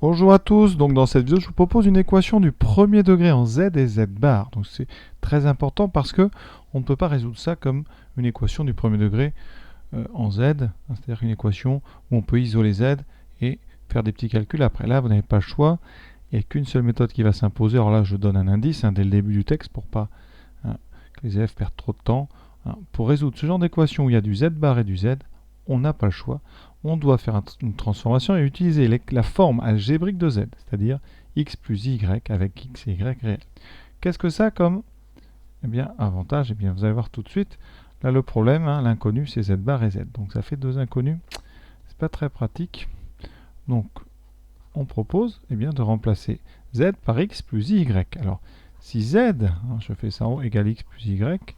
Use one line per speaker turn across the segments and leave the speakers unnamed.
Bonjour à tous, donc dans cette vidéo je vous propose une équation du premier degré en z et z bar. Donc c'est très important parce que on ne peut pas résoudre ça comme une équation du premier degré en z, c'est-à-dire une équation où on peut isoler z et faire des petits calculs après. Là vous n'avez pas le choix, il n'y a qu'une seule méthode qui va s'imposer. Alors là je donne un indice dès le début du texte pour pas que les élèves perdent trop de temps. Pour résoudre ce genre d'équation où il y a du z bar et du z, on n'a pas le choix. On doit faire une transformation et utiliser la forme algébrique de z, c'est-à-dire x plus y avec x et y réels. Qu'est-ce que ça comme avantage? Vous allez voir tout de suite. Là, le problème, l'inconnu, c'est z bar et z. Donc ça fait deux inconnus. C'est pas très pratique. Donc, on propose de remplacer z par x plus y. Alors, si z, je fais ça en haut, égale x plus y,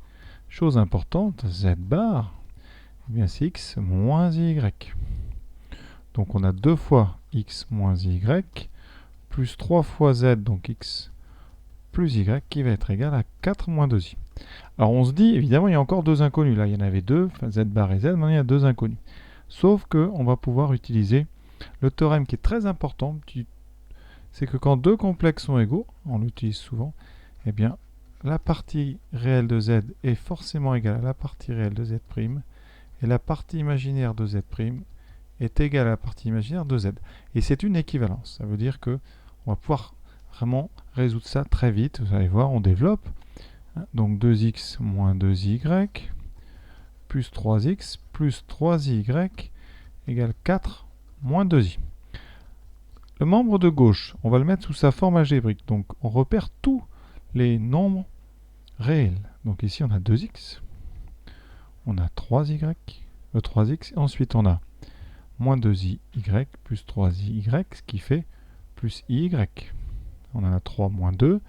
chose importante, z bar, c'est x moins y. Donc on a 2 fois x moins y, plus 3 fois z, donc x plus y, qui va être égal à 4 moins 2i. Alors on se dit, évidemment, il y a encore deux inconnus. Là, il y en avait deux, z bar et z, maintenant il y a deux inconnus. Sauf qu'on va pouvoir utiliser le théorème qui est très important, c'est que quand deux complexes sont égaux, on l'utilise souvent, la partie réelle de z est forcément égale à la partie réelle de z', et la partie imaginaire de z' est égale à la partie imaginaire de z. Et c'est une équivalence. Ça veut dire que on va pouvoir vraiment résoudre ça très vite. Vous allez voir, on développe. Donc 2x moins 2y plus 3x plus 3y égale 4 moins 2i. Le membre de gauche, on va le mettre sous sa forme algébrique. Donc on repère tous les nombres réels. Donc ici on a 2x, on a 3x, et ensuite on a moins 2y plus 3y, ce qui fait plus y. On en a 3 moins 2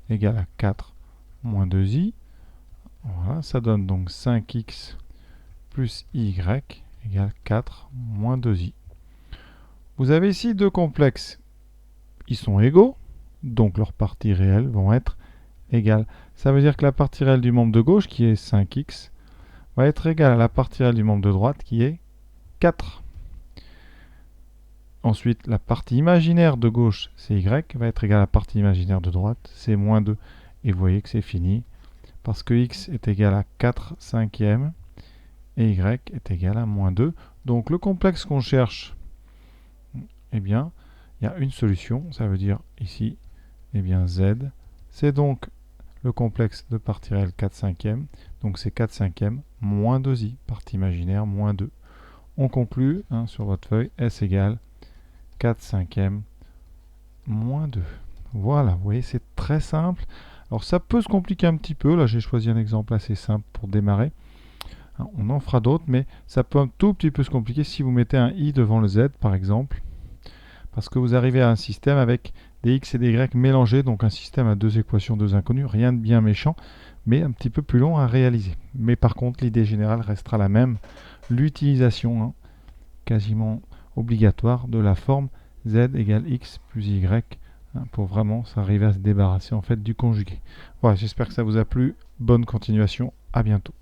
égale à 4 moins 2i. Voilà, ça donne donc 5x plus y égale 4 moins 2i. Vous avez ici deux complexes. Ils sont égaux, donc leurs parties réelles vont être égales. Ça veut dire que la partie réelle du membre de gauche, qui est 5x, va être égale à la partie réelle du membre de droite, qui est 4. Ensuite, la partie imaginaire de gauche, c'est y, va être égale à la partie imaginaire de droite, c'est moins 2. Et vous voyez que c'est fini, parce que x est égal à 4 cinquièmes, et y est égal à moins 2. Donc le complexe qu'on cherche, il y a une solution, ça veut dire ici, z, c'est donc le complexe de partie réelle 4 cinquièmes, donc c'est 4 cinquièmes moins 2i, partie imaginaire moins 2. On conclut sur votre feuille, S égale 4 cinquièmes moins 2. Voilà, vous voyez, c'est très simple. Alors ça peut se compliquer un petit peu. Là, j'ai choisi un exemple assez simple pour démarrer. On en fera d'autres, mais ça peut un tout petit peu se compliquer si vous mettez un i devant le z, par exemple. Parce que vous arrivez à un système avec des x et des y mélangés, donc un système à deux équations, deux inconnues. Rien de bien méchant, mais un petit peu plus long à réaliser. Mais par contre, l'idée générale restera la même. L'utilisation quasiment obligatoire de la forme z égale x plus y pour vraiment s'arriver à se débarrasser en fait du conjugué. Voilà, j'espère que ça vous a plu. Bonne continuation, à bientôt.